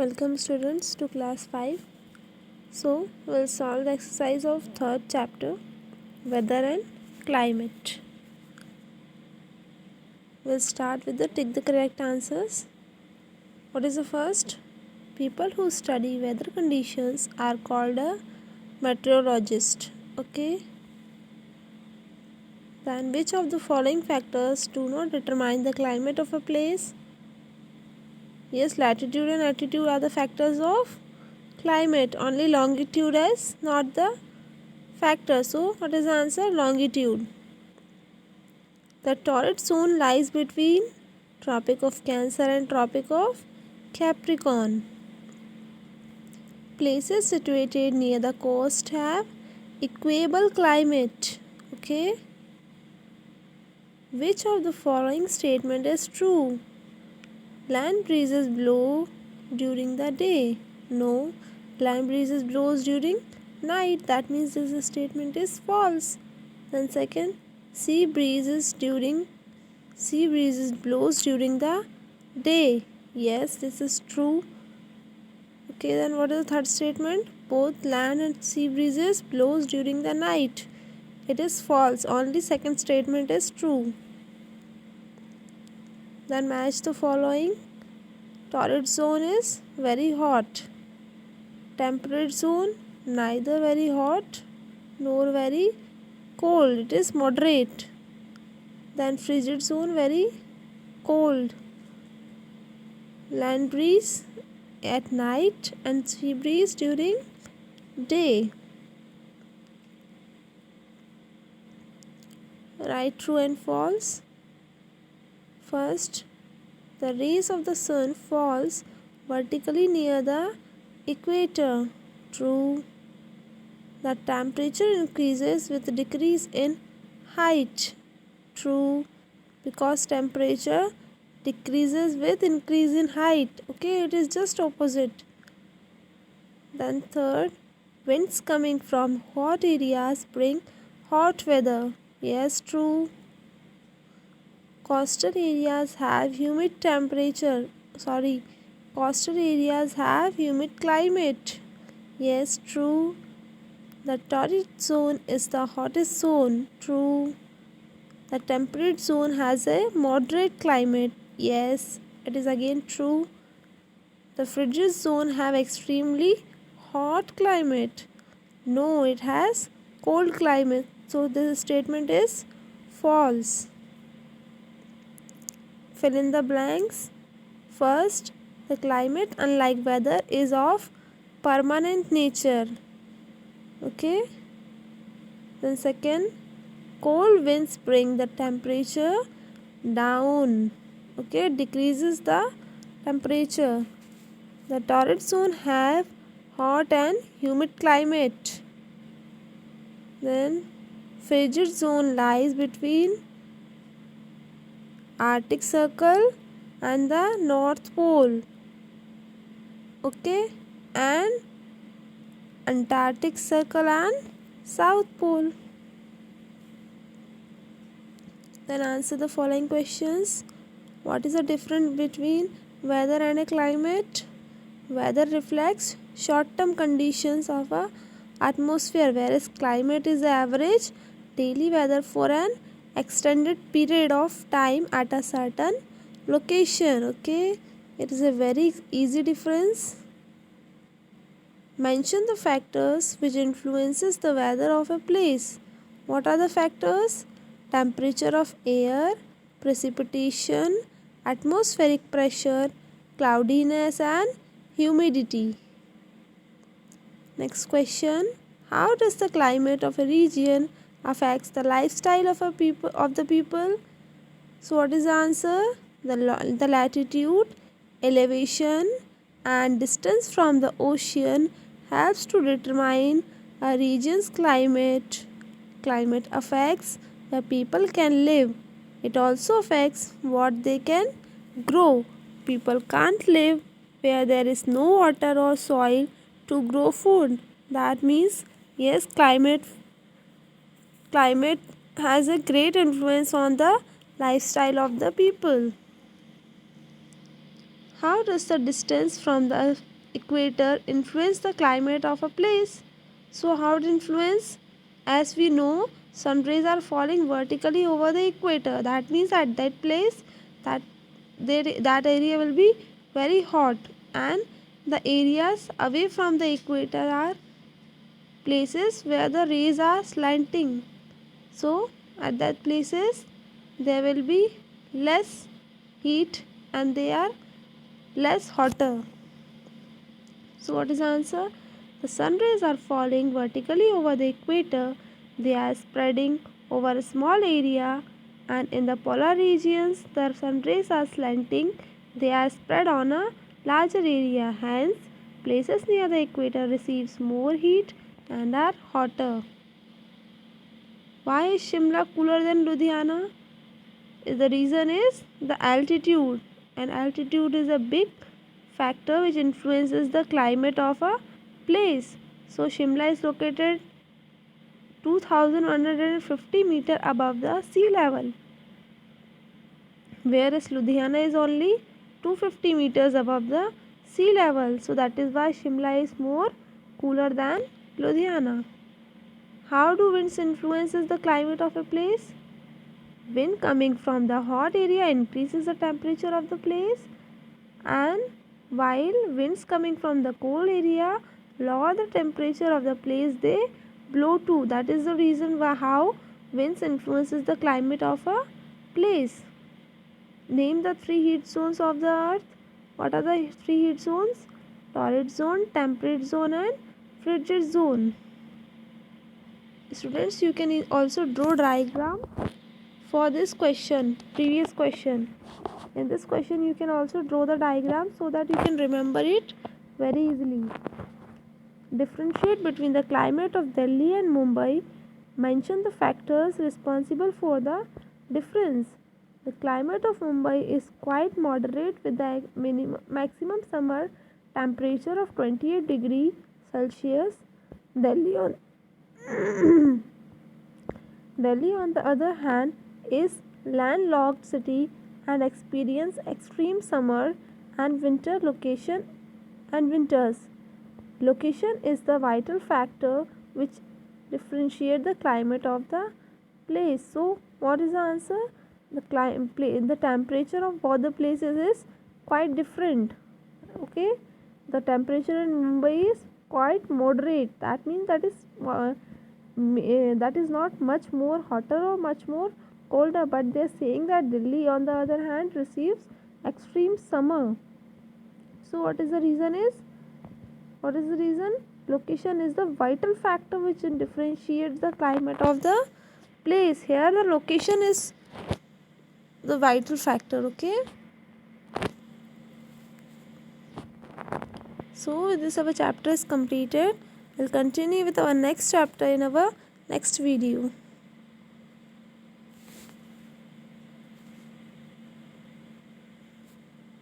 Welcome students to class 5. So we'll solve the exercise of third chapter, weather and climate. We'll start with the tick the correct answers. What is the first? People who study weather conditions are called a meteorologist. Okay. Then which of the following factors do not determine the climate of a place? Yes, latitude and altitude are the factors of climate. Only longitude is not the factor. So what is the answer? Longitude. The torrid zone lies between Tropic of Cancer and Tropic of Capricorn. Places situated near the coast have equable climate. Okay. Which of the following statement is true? Land breezes blow during the day. No, land breezes blows during night. That means this statement is false. Then second, sea breezes blows during the day. Yes, this is true. Okay, then what is the third statement? Both land and sea breezes blows during the night. It is false. Only second statement is true. Then match the following. Torrid zone is very hot. Temperate zone neither very hot nor very cold. It is moderate. Then frigid zone very cold. Land breeze at night and sea breeze during day. Right, true and false. First, the rays of the sun falls vertically near the equator. True. The temperature increases with decrease in height. True, because temperature decreases with increase in height. Okay, it is just opposite. Then third, winds coming from hot areas bring hot weather. Yes, true. Coastal areas have humid climate. Yes, true. The torrid zone is the hottest zone. True. The temperate zone has a moderate climate. Yes, it is again true. The frigid zone have extremely hot climate. No, it has cold climate. So this statement is false. Fill in the blanks. First, the climate, unlike weather, is of permanent nature. Okay. Then second, cold winds bring the temperature down. Okay, decreases the temperature. The torrid zone have hot and humid climate. Then frigid zone lies between Arctic Circle and the North Pole. Okay, and Antarctic Circle and South Pole. Then answer the following questions. What is the difference between weather and a climate? Weather reflects short-term conditions of a atmosphere, whereas climate is the average daily weather for an extended period of time at a certain location. Okay, it is a very easy difference. Mention the factors which influences the weather of a place. What are the factors? Temperature of air, precipitation, atmospheric pressure, cloudiness and humidity. Next question. How does the climate of a region affects the lifestyle of the people? So what is the answer? The latitude, elevation and distance from the ocean helps to determine a region's climate. Climate affects where people can live. It also affects what they can grow. People can't live where there is no water or soil to grow food. That means yes, climate has a great influence on the lifestyle of the people. How does the distance from the equator influence the climate of a place? So how it influence? As we know, sun rays are falling vertically over the equator. That means at that place, that that area will be very hot, and the areas away from the equator are places where the rays are slanting. So at that places there will be less heat and they are less hotter. So what is the answer? The sun rays are falling vertically over the equator. They are spreading over a small area, and in the polar regions the sun rays are slanting. They are spread on a larger area. Hence, places near the equator receives more heat and are hotter. Why is Shimla cooler than Ludhiana? The reason is the altitude, and altitude is a big factor which influences the climate of a place. So Shimla is located 2150 meter above the sea level, whereas Ludhiana is only 250 meters above the sea level. So that is why Shimla is more cooler than Ludhiana. How do winds influences the climate of a place? Wind coming from the hot area increases the temperature of the place, and while winds coming from the cold area lower the temperature of the place they blow to. That is the reason why how winds influences the climate of a place. Name the three heat zones of the earth. What are the three heat zones? Torrid zone, temperate zone and frigid zone. Students, you can also draw diagram for this question, previous question. In this question you can also draw the diagram so that you can remember it very easily. Differentiate between the climate of Delhi and Mumbai. Mention the factors responsible for the difference. The climate of Mumbai is quite moderate with the maximum summer temperature of 28 degrees Celsius. Delhi on Delhi on the other hand is landlocked city and experience extreme summer and winter location and winters. Location is the vital factor which differentiate the climate of the place. So what is the answer? The temperature of both the places is quite different. Okay, the temperature in Mumbai is quite moderate. That means that is not much more hotter or much more colder, but they are saying that Delhi on the other hand receives extreme summer. So what is the reason is? What is the reason? Location is the vital factor which differentiates the climate of the place. Here the location is the vital factor. Okay, so this our chapter is completed. We'll continue with our next chapter in our next video.